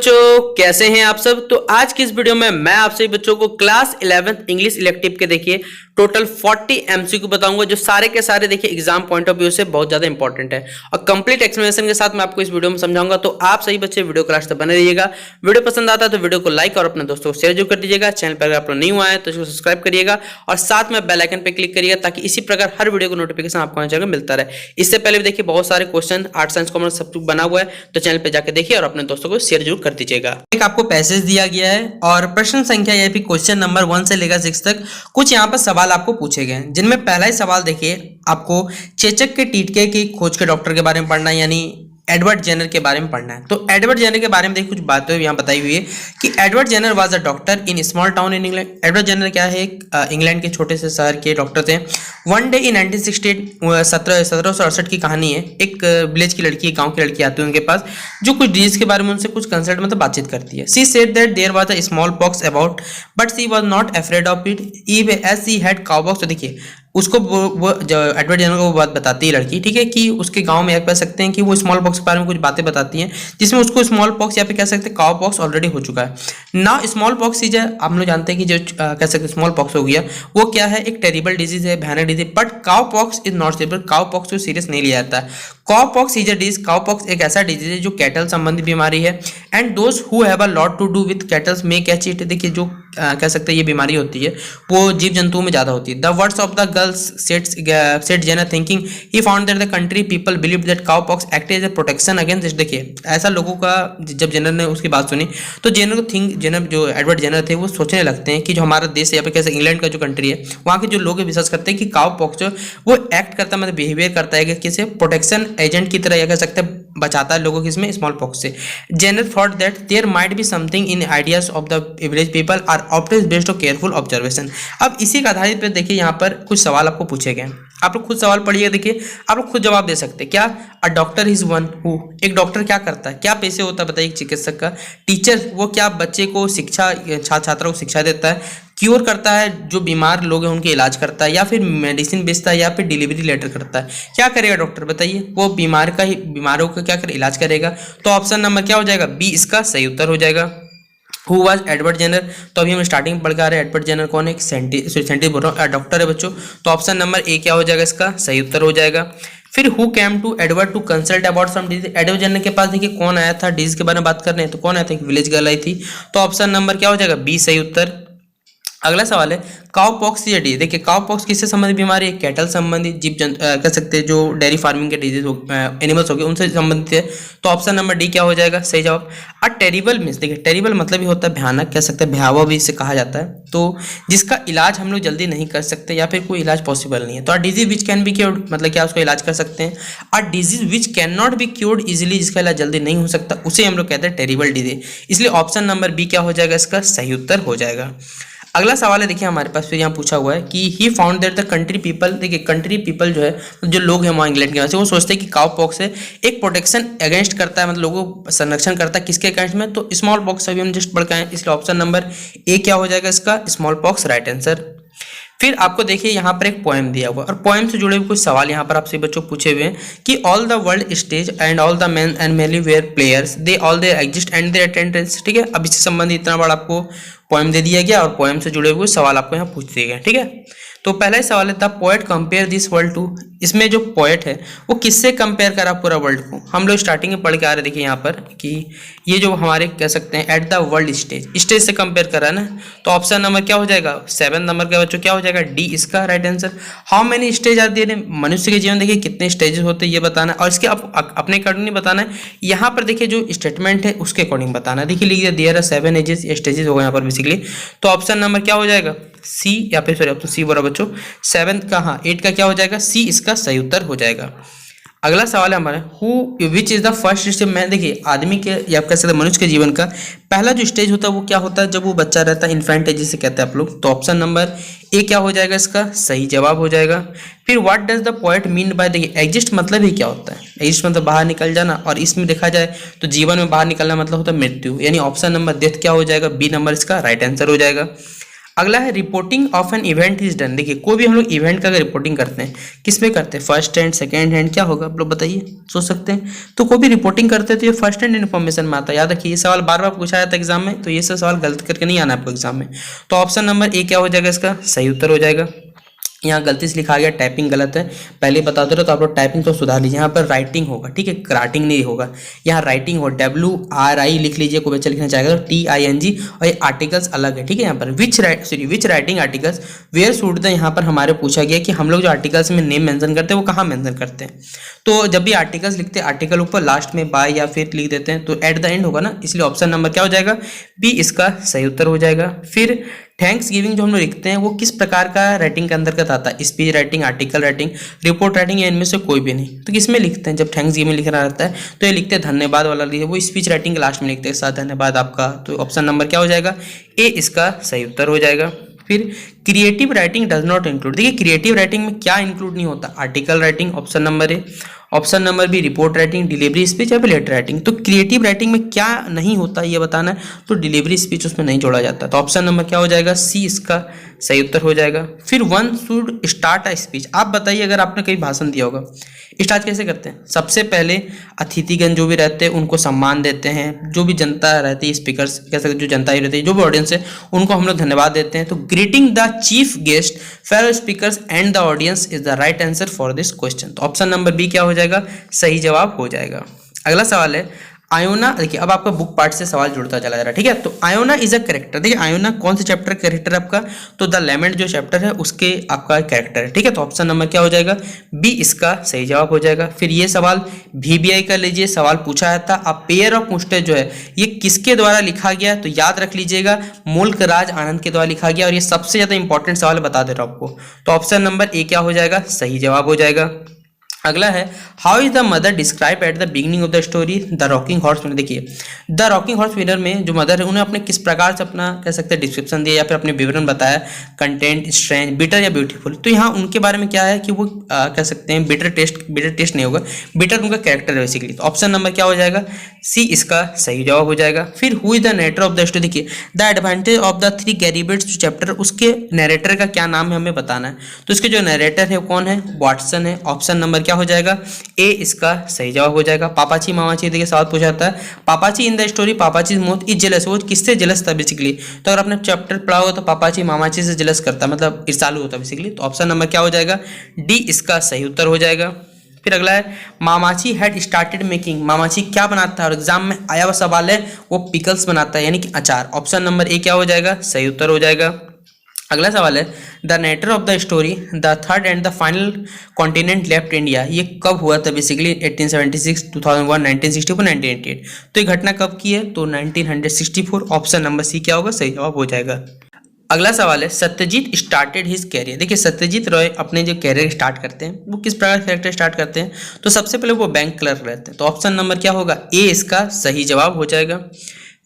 बच्चों, कैसे हैं आप सब। तो आज की इस वीडियो में मैं आपसे बच्चों को क्लास 11th इंग्लिश इलेक्टिव के देखिए टोटल 40 एमसीक्यू बताऊंगा, जो सारे के सारे देखिए एग्जाम पॉइंट ऑफ व्यू से बहुत ज्यादा इंपॉर्टेंट है और कंप्लीट एक्सप्लेनेशन के साथ मैं आपको इस वीडियो में समझाऊंगा। तो आप सही बच्चे वीडियो क्लास तक बने रहिएगा। वीडियो पसंद आता है तो वीडियो को लाइक और अपने दोस्तों को शेयर जरूर कर दीजिएगा। चैनल पर अगर आप लोग नहीं हुआ है तो इसको सब्सक्राइब करिएगा और साथ में बेल आइकन पर क्लिक करिएगा ताकि इसी प्रकार हर वीडियो को नोटिफिकेशन आपको आने जगह मिलता रहे। इससे पहले भी देखिए बहुत सारे क्वेश्चन आर्ट साइंस कॉमर्स सब कुछ बना हुआ है, तो चैनल पर जाकर देखिए और अपने दोस्तों को शेयर जरूर कर दीजिएगा। एक आपको पैसेज दिया गया है और प्रश्न संख्या या फिर क्वेश्चन नंबर 1 से लेकर 6 तक कुछ यहाँ पर सवाल आपको पूछे गए हैं, जिनमें पहला ही सवाल देखिए आपको चेचक के टीटके की खोज के डॉक्टर के बारे में पढ़ना है, यानी एडवर्ड जेनर के बारे में पढ़ना है। तो एडवर्ड जेनर के बारे में देखिए कुछ बातें यहाँ बताई हुई है कि Edward Jenner was a doctor in small town in England. Edward Jenner क्या है, इंग्लैंड के छोटे से शहर के डॉक्टर थे। वन डे इन 1968 1768 की कहानी है। एक विलेज की लड़की, गांव की लड़की आती है उनके पास, जो कुछ डिजीज के बारे में उनसे कुछ कंसल्ट मतलब बातचीत करती है। She said that there was a smallpox about but she was not afraid of it even as she had cowpox. तो देखिए उसको वो जो एडवर्ड जेनर को वो बात बताती है लड़की, ठीक है, कि उसके गांव में कह सकते हैं कि वो स्मॉल पॉक्स के बारे में कुछ बातें बताती हैं, जिसमें उसको स्मॉल पॉक्स या फिर कह सकते हैं काउ पॉक्स ऑलरेडी हो चुका है ना। स्मॉल पॉक्स इज हम लोग जानते हैं कि जो कह सकते हैं स्मॉल पॉक्स हो गया वो क्या है, एक टेरिबल डिजीज है, भयानक disease. But cowpox is not serious. Cowpox को सीरियस नहीं लिया जाता है। Cowpox is a disease. Cowpox एक ऐसा डिजीज है जो कैटल संबंधी बीमारी है and those who have a lot to do with cattles may catch it. देखिए जो कह सकते हैं ये बीमारी होती है वो जीव जंतुओं में ज्यादा होती है। The words of the girls set Jenner thinking he found that the country people believe that cowpox act as a protection against this. देखिए ऐसा लोगों का, जब जेनर ने उसकी बात सुनी तो जेनर जो एडवर्ड जेनर थे वो सोचने लगते हैं कि जो हमारा देश है या फिर कैसे इंग्लैंड का जो कंट्री है वहाँ के जो लोग विश्वास करते हैं कि काउ पॉक्स जो वो एक्ट करता है, मतलब बिहेवियर करता है कि किसी प्रोटेक्शन एजेंट की तरह, या कह सकते हैं बचाता है लोगों को इसमें स्मॉल पॉक्स से। Jenner thought that there might be something in ideas of the village people are often based on careful observation. अब इसी के आधारित पर देखिए यहाँ पर कुछ सवाल आपको पूछे गए। आप लोग खुद सवाल पढ़िए, देखिए आप लोग खुद जवाब दे सकते हैं। क्या a doctor is one who, एक डॉक्टर क्या करता है, क्या पेशे होता है बताइए चिकित्सक का। टीचर वो क्या बच्चे को शिक्षा, छात्र छात्रों को शिक्षा देता है। क्योर करता है, जो बीमार लोग हैं उनके इलाज करता है, या फिर मेडिसिन बेचता है, या फिर डिलीवरी लेटर करता है। क्या करेगा डॉक्टर बताइए, वो बीमारों का क्या करे, इलाज करेगा। तो ऑप्शन नंबर क्या हो जाएगा, बी इसका सही उत्तर हो जाएगा। हु वाज एडवर्ड जेनर, तो अभी हम स्टार्टिंग पढ़ के आ रहे हैं एडवर्ड जेनर कौन है, साइंटिस्ट बोल रहा हूँ, डॉक्टर है बच्चों। तो ऑप्शन नंबर ए क्या हो जाएगा, इसका सही उत्तर हो जाएगा। फिर who came to Edward to consult about some disease. Edward Jenner के पास देखिए कौन आया था डिजीज के बारे में बात करने, तो कौन आया था, एक विलेज गर्ल आई थी। तो ऑप्शन नंबर क्या हो जाएगा, बी सही उत्तर। अगला सवाल है काउ पॉक्स या डी। देखिए काउ पॉक्स किससे संबंधित बीमारी है, कैटल संबंधित, जीव जंतु कह सकते हैं जो डेयरी फार्मिंग के डिजीज एनिमल्स हो गए उनसे संबंधित है। तो ऑप्शन नंबर डी क्या हो जाएगा, सही जवाब। अ टेरिबल मीन्स, देखिए टेरिबल मतलब ही होता है भयानक, कह सकते हैं भयावह भी इसे कहा जाता है, तो जिसका इलाज हम लोग जल्दी नहीं कर सकते या फिर कोई इलाज पॉसिबल नहीं है। तो a disease which can be cured, मतलब क्या उसका इलाज कर सकते हैं। A disease which can not be cured easily, जिसका इलाज जल्दी नहीं हो सकता, उसे हम लोग कहते हैं टेरिबल डिजीज। इसलिए ऑप्शन नंबर बी क्या हो जाएगा, इसका सही उत्तर हो जाएगा। अगला सवाल है देखिए हमारे पास फिर यहाँ पूछा हुआ है कि ही found that the country people. देखिए कंट्री पीपल जो है, जो लोग हैं वहाँ इंग्लैंड के वहाँ से, वो सोचते हैं कि काउ पॉक्स है एक प्रोटेक्शन अगेंस्ट करता है, मतलब लोगों को संरक्षण करता है किसके अगेंस्ट में, तो स्मॉल पॉक्स अभी हम जस्ट पढ़ के आए, इसलिए ऑप्शन नंबर ए क्या हो जाएगा, इसका स्मॉल पॉक्स राइट आंसर। फिर आपको देखिए यहाँ पर एक पोएम दिया हुआ और पोएम से जुड़े हुए कुछ सवाल यहाँ पर आपसे बच्चों पूछे हुए हैं कि all the world stage and all the man and mainly were players they all they exist and their attendance. ठीक है, अब इससे संबंधित इतना बड़ा आपको पोएम दे दिया गया और पोएम से जुड़े हुए सवाल आपको यहाँ पूछ दिए गए। ठीक है, तो पहला ही सवाल है the poet compare this world to. इसमें जो पोएट है वो किससे कंपेयर करा पूरा वर्ल्ड को। हम लोग स्टार्टिंग में पढ़ के आ रहे देखिए यहाँ पर कि ये जो हमारे कह सकते हैं एट द वर्ल्ड स्टेज से कंपेयर करा ना, तो ऑप्शन नंबर क्या हो जाएगा, 7 नंबर का बच्चों क्या हो जाएगा, डी इसका right answer. How many stage are there, मनुष्य के जीवन देखिए कितने स्टेजेस होते हैं ये बताना है, और इसके अपने अकॉर्डिंग नहीं बताना है, यहाँ पर देखिए जो स्टेटमेंट है उसके अकॉर्डिंग बताना है। देखिए लिखिए देयर आर 7 एजेस, स्टेजेस होगा यहाँ पर बेसिकली। तो ऑप्शन नंबर क्या हो जाएगा, सी, या फिर सॉरी ऑप्शन सी बोला बच्चों, 7 का, हाँ 8 का क्या हो जाएगा, सी इसका सही उत्तर हो जाएगा। अगला सवाल है हमारा who which is the first stage. मैं देखिए आदमी के या आप कह सकते हैं मनुष्य के जीवन का पहला जो स्टेज होता है वो क्या होता है, जब वो बच्चा रहता है, इन्फेंट एज जिसे कहते हैं आप लोग। तो ऑप्शन नंबर ए क्या हो जाएगा, इसका सही जवाब हो जाएगा। फिर what does the poet mean by, देखिए एग्जिस्ट मतलब ही क्या होता है, एग्जिस्ट मतलब बाहर निकल जाना, और इसमें देखा जाए तो जीवन में बाहर निकलना मतलब होता है मृत्यु, यानी ऑप्शन नंबर डेथ क्या हो जाएगा, बी नंबर इसका राइट आंसर हो जाएगा। अगला है reporting of an event is done. देखिए कोई भी हम लोग इवेंट का अगर रिपोर्टिंग करते हैं किस में करते हैं, फर्स्ट हैंड सेकंड हैंड, क्या होगा आप लोग बताइए, सोच सकते हैं। तो कोई भी रिपोर्टिंग करते हैं तो ये फर्स्ट हैंड इन्फॉर्मेशन में आता है। याद रखिए ये सवाल बार बार पूछा जाता है एग्जाम में, तो ये सब सवाल गलत करके नहीं आना आपको एग्जाम में। तो ऑप्शन नंबर ए क्या हो जाएगा, इसका सही उत्तर हो जाएगा। यहाँ गलती से लिखा गया, टाइपिंग गलत है, पहले बताते रहो, तो आप लोग टाइपिंग तो सुधार लीजिए। यहाँ पर राइटिंग होगा, ठीक है, क्राटिंग नहीं होगा, यहाँ राइटिंग हो, WRI लिख लीजिए, कोई बच्चा लिखना चाहेगा तो TING, और ये आर्टिकल्स अलग है, ठीक है। यहाँ पर which writing articles where should the, यहाँ पर हमारे पूछा गया कि हम लोग जो आर्टिकल्स में नेम मेंशन करते हैं वो कहाँ मेंशन करते हैं। तो जब भी आर्टिकल्स लिखते हैं आर्टिकल ऊपर लास्ट में बाय या फिर लिख देते हैं तो एट द एंड होगा ना, इसलिए ऑप्शन नंबर क्या हो जाएगा, बी इसका सही उत्तर हो जाएगा। फिर थैंक्स गिविंग जो हम लोग लिखते हैं वो किस प्रकार का राइटिंग के अंतर्गत आता है, speech writing, article writing, report writing, या इनमें से कोई भी नहीं। तो किस में लिखते हैं, जब थैंक्स गिविंग लिखना रहता है तो ये लिखते हैं धन्यवाद वाला लिखते हैं, वो स्पीच राइटिंग के लास्ट में लिखते हैं साथ धन्यवाद आपका। तो ऑप्शन नंबर क्या हो जाएगा, ए इसका सही उत्तर हो जाएगा। फिर creative writing does not include, देखिए क्रिएटिव राइटिंग में क्या इंक्लूड नहीं होता, article writing option number A, option number B report writing, delivery speech या फिर लेटर राइटिंग। तो क्रिएटिव राइटिंग में क्या नहीं होता ये बताना है, तो डिलीवरी स्पीच उसमें नहीं जोड़ा जाता। तो ऑप्शन नंबर क्या हो जाएगा, सी इसका सही उत्तर हो जाएगा। फिर one should start a speech, आप बताइए अगर आपने कहीं भाषण दिया होगा, स्टार्ट कैसे करते हैं, सबसे पहले अतिथिगण जो भी रहते हैं उनको सम्मान देते हैं, जो भी जनता रहती है, स्पीकर्स कह सकते, जो जनता ही रहती है, जो भी ऑडियंस है उनको हम लोग धन्यवाद देते हैं। तो greeting the chief guest, fellow speakers and the audience is the right answer for this question. तो ऑप्शन नंबर बी क्या हो जाएगा, सही जवाब हो जाएगा। अगला सवाल है आयोना, देखिए अब आपका बुक पार्ट से सवाल जुड़ता चला जा रहा है, ठीक है। तो आयोना इज अ कैरेक्टर, देखिए आयोना कौन से चैप्टर कैरेक्टर है आपका, तो द लेमेंट जो चैप्टर है उसके आपका कैरेक्टर है, ठीक है। तो ऑप्शन नंबर क्या हो जाएगा, बी इसका सही जवाब हो जाएगा। फिर ये सवाल VBI का लीजिए, सवाल पूछा है था, अब पेयर ऑफ मुस्टेज जो है ये किसके द्वारा लिखा गया, तो याद रख लीजिएगा मुल्क राज आनंद के द्वारा लिखा गया, और ये सबसे ज्यादा इंपॉर्टेंट सवाल बता दे रहा हूं आपको। तो ऑप्शन नंबर ए क्या हो जाएगा, सही जवाब हो जाएगा। अगला है how is the mother describe at the beginning of the story the rocking horse winner. देखिए द रॉकिंग हॉर्स विनर में जो मदर है उन्हें अपने किस प्रकार से अपना कह सकते हैं डिस्क्रिप्शन दिया या फिर अपने विवरण बताया, कंटेंट, स्ट्रेंज, बिटर या ब्यूटीफुल। तो यहाँ उनके बारे में क्या है कि वो कह सकते हैं बिटर टेस्ट नहीं होगा, बिटर उनका कैरेक्टर है बेसिकली। तो ऑप्शन नंबर क्या हो जाएगा, सी इसका सही जवाब हो जाएगा। फिर who is the narrator of the story, देखिए the advantage of the three Garridebs जो चैप्टर उसके नरेटर का क्या नाम है हमें बताना है। तो इसके जो नरेटर है कौन है, वाटसन है। ऑप्शन नंबर क्या हो जाएगा, ए इसका सही जवाब हो जाएगा। पापाची मामाची, देखिए सवाल पूछा जाता है Pappachi in the story Pappachi moth is jealous, वो किससे जेलस था बेसिकली। तो अगर आपने चैप्टर पढ़ा होगा तो पापाची मामाची से जेलस करता मतलब ईर्ष्यालु होता बेसिकली। तो ऑप्शन नंबर क्या हो जाएगा, डी इसका सही उत्तर हो जाएगा। फिर अगला है मामाची हैड स्टार्टेड मेकिंग, मामाची क्या बनाता है, और एग्जाम में आया हुआ सवाल है वो पिकल्स बनाता है यानी कि अचार। ऑप्शन नंबर ए क्या हो जाएगा, सही उत्तर हो जाएगा। अगला सवाल है the narrator of the story the third and the final continent left India, ये कब हुआ था बेसिकली 1876, 2001, 1964, 1988। तो ये घटना कब की है, तो 1964। ऑप्शन नंबर सी क्या होगा, सही जवाब हो जाएगा। अगला सवाल है सत्यजीत स्टार्टेड हिज कैरियर, देखिए सत्यजीत रॉय अपने जो कैरियर स्टार्ट करते हैं वो किस प्रकार कैरेक्टर स्टार्ट करते हैं, तो सबसे पहले वो बैंक क्लर्क रहते हैं। तो ऑप्शन नंबर क्या होगा, ए इसका सही जवाब हो जाएगा।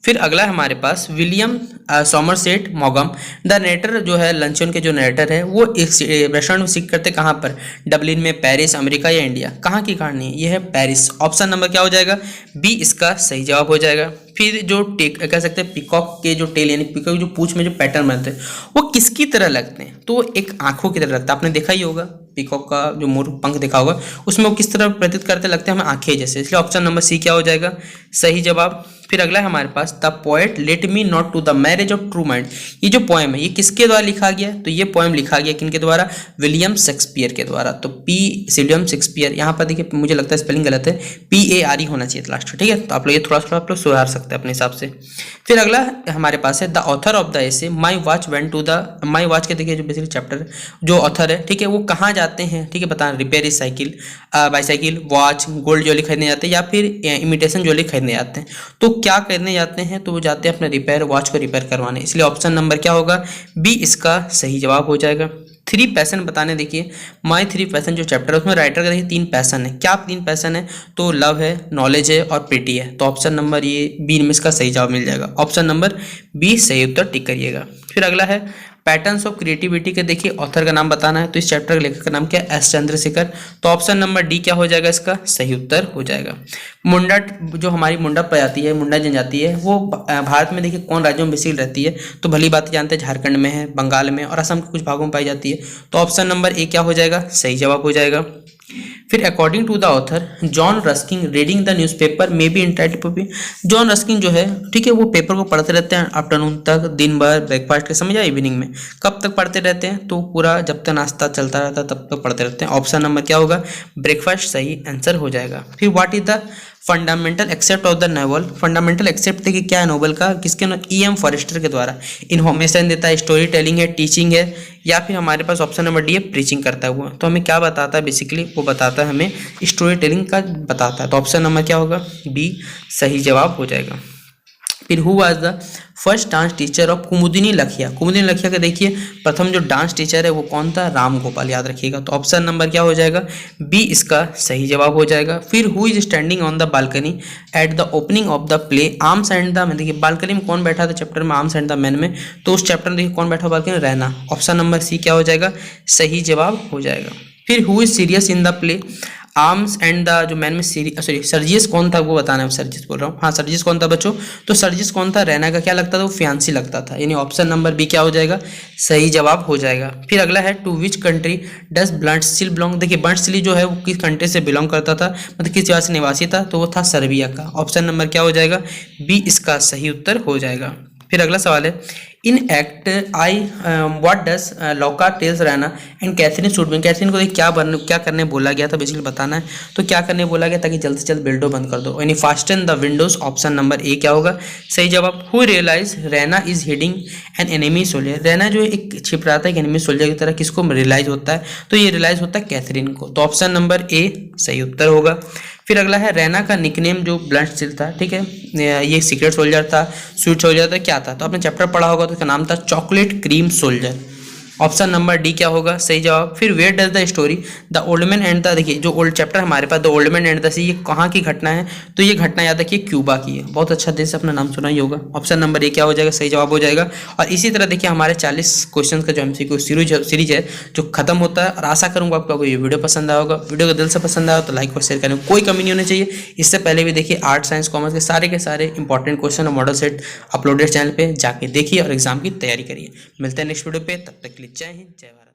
फिर अगला है हमारे पास विलियम सॉमरसेट मॉगम, द नरेटर जो है लंचन के जो नरेटर है वो एक रेस्टोरेंट में सीख करते कहाँ पर, डबलिन में, पेरिस, अमेरिका या इंडिया, कहाँ की कहानी है, ये है पेरिस। ऑप्शन नंबर क्या हो जाएगा, बी इसका सही जवाब हो जाएगा। फिर जो कह सकते हैं पिकॉक के जो टेल यानी पिकॉक जो पूंछ में जो पैटर्न बनते हैं वो किसकी तरह लगते हैं, तो एक आंखों की तरह लगता है। आपने देखा ही होगा पिकॉक का जो मोर पंख देखा होगा उसमें वो किस तरह प्रतीत करते लगते हैं हमें आंखें जैसे, इसलिए ऑप्शन नंबर सी क्या हो जाएगा, सही जवाब। फिर अगला है हमारे पास the poet let me not to the marriage of true mind, ये जो पोएम है ये किसके द्वारा लिखा गया, तो ये पोएम लिखा गया किनके द्वारा, विलियम शेक्सपियर के द्वारा। तो विलियम शेक्सपियर, यहाँ पर देखिए मुझे लगता है स्पेलिंग गलत है, PARE होना चाहिए लास्ट, ठीक है। तो आप लोग ये थोड़ा थोड़ा आप लोग सुधार सकते हैं अपने हिसाब से। फिर अगला हमारे पास है the author of the essay my watch went to the, my watch के देखिए जो बेसिकली चैप्टर जो ऑथर है, ठीक है, वो कहाँ जाते हैं, ठीक है, बता repair is cycle, bicycle, watch, gold jewellery खरीदने जाते हैं या फिर इमिटेशन ज्वेलरी खरीदने जाते हैं। तो क्या करने जाते हैं, तो वो जाते हैं अपने रिपेयर वॉच को रिपेयर करवाने, इसलिए ऑप्शन नंबर क्या होगा, बी इसका सही जवाब हो जाएगा। 3 पैशन बताने, देखिए माई 3 पैशन जो चैप्टर है उसमें राइटर का देखिए 3 पैशन है, क्या 3 पैशन है, तो लव है, नॉलेज है और प्रिटी है। तो ऑप्शन नंबर ये बी में इसका सही जवाब मिल जाएगा। ऑप्शन नंबर बी सही उत्तर टिक करिएगा। फिर अगला है पैटर्न्स ऑफ क्रिएटिविटी के देखिए ऑथर का नाम बताना है, तो इस चैप्टर के लेखक का नाम क्या है, एस चंद्रशेखर। तो ऑप्शन नंबर डी क्या हो जाएगा, इसका सही उत्तर हो जाएगा। मुंडा, जो हमारी मुंडा प्रजाति है, मुंडा जनजाति है, वो भारत में देखिए कौन राज्यों में बेसिकली रहती है, तो भली बात जानते हैं झारखंड में है, बंगाल में और असम के कुछ भागों में पाई जाती है। तो ऑप्शन नंबर ए क्या हो जाएगा, सही जवाब हो जाएगा। फिर according to the author John Ruskin reading the newspaper may be entitled. John Ruskin जो है, ठीक है, वो पेपर को पढ़ते रहते हैं आफ्टरनून तक, दिन भर ब्रेकफास्ट के समय या इवनिंग में, कब तक पढ़ते रहते हैं, तो पूरा जब तक नाश्ता चलता रहता है तब तक पढ़ते रहते हैं। ऑप्शन नंबर क्या होगा, ब्रेकफास्ट सही आंसर हो जाएगा। फिर what is the fundamental except of the novel. Fundamental except देखिए क्या है नोवेल का, किसके, E.M. फॉरेस्टर के द्वारा। इन्फॉर्मेशन देता है, स्टोरी टेलिंग है, टीचिंग है, या फिर हमारे पास ऑप्शन नंबर डी है प्रीचिंग करता हुआ। तो हमें क्या बताता है बेसिकली, वो बताता है हमें स्टोरी टेलिंग का बताता है। तो ऑप्शन नंबर क्या होगा, बी सही जवाब हो जाएगा। फिर who was the first dance teacher of Kumudini Lakhia. Kumudini लखिया का देखिए प्रथम जो डांस टीचर है वो कौन था, राम गोपाल, याद रखिएगा। तो ऑप्शन नंबर क्या हो जाएगा, बी इसका सही जवाब हो जाएगा। फिर who is standing on the balcony at the opening of the play arms and the man. देखिए बालकनी में कौन बैठा था चैप्टर में, आर्म्स एंड द मैन में, तो उस चैप्टर में देखिए कौन बैठा balcony, Raina. Option number C क्या हो जाएगा, सही जवाब हो जाएगा। फिर who is serious in the play arms and the जो मैन में सॉरी सर्जियस कौन था वो बताना है, सर्जियस बोल रहा हूँ, हाँ सर्जियस कौन था बच्चों, तो सर्जियस कौन था, रैना का क्या लगता था, वो फियांसी लगता था, यानी ऑप्शन नंबर बी क्या हो जाएगा, सही जवाब हो जाएगा। फिर अगला है टू विच कंट्री डज ब्लंटस्टील बिलोंग। देखिए ब्लंटस्टील जो है वो किस कंट्री से बिलोंग करता था, मतलब किस जगह से निवासी था, तो वो था सर्बिया का। ऑप्शन नंबर क्या हो जाएगा, बी इसका सही उत्तर हो जाएगा। फिर अगला सवाल है in act I what does Louka tells Raina and Catherine should be. Catherine को क्या करने बोला गया था, बेसिकली बताना है। तो क्या करने बोला गया, ताकि जल्द से जल्द विंडो बंद कर दो, यानी fasten the windows. Option number A क्या होगा, सही जवाब। Who realise Raina is hiding an enemy soldier. Raina जो एक छिप रहा था एक एनिमी सोल्जर की तरह, किसको रियलाइज होता है, तो ये रियलाइज होता है कैथरीन को। तो ऑप्शन नंबर ए सही उत्तर होगा। फिर अगला है रैना का निकनेम जो ब्लंटस्टील था, ठीक है, ये सीक्रेट सोल्जर था, स्वीट सोल्जर था, क्या था, तो आपने चैप्टर पढ़ा होगा तो इसका नाम था chocolate cream soldier. Option number D क्या होगा, सही जवाब। फिर where does the story the old man and the, देखिए जो ओल्ड चैप्टर हमारे पास the old man and the sea, ये कहाँ की घटना है, तो ये घटना याद रखिए क्यूबा की है। बहुत अच्छा देश, अपना नाम सुना ही होगा। ऑप्शन नंबर ए क्या हो जाएगा, सही जवाब हो जाएगा। और इसी तरह देखिए हमारे 40 क्वेश्चन का जो MCQ सीरीज है जो खत्म होता है, और आशा करूँगा आपको ये वीडियो पसंद आया होगा। वीडियो को दिल से पसंद आया तो लाइक और शेयर करें, कोई कमी नहीं होनी चाहिए। इससे पहले भी देखिए आर्ट साइंस कॉमर्स के सारे इंपॉर्टेंट क्वेश्चन और मॉडल सेट अपलोडेड चैनल पर जाके देखिए और एग्जाम की तैयारी करिए। मिलते हैं नेक्स्ट वीडियो पे, तब तक के लिए जय हिंद जय भारत।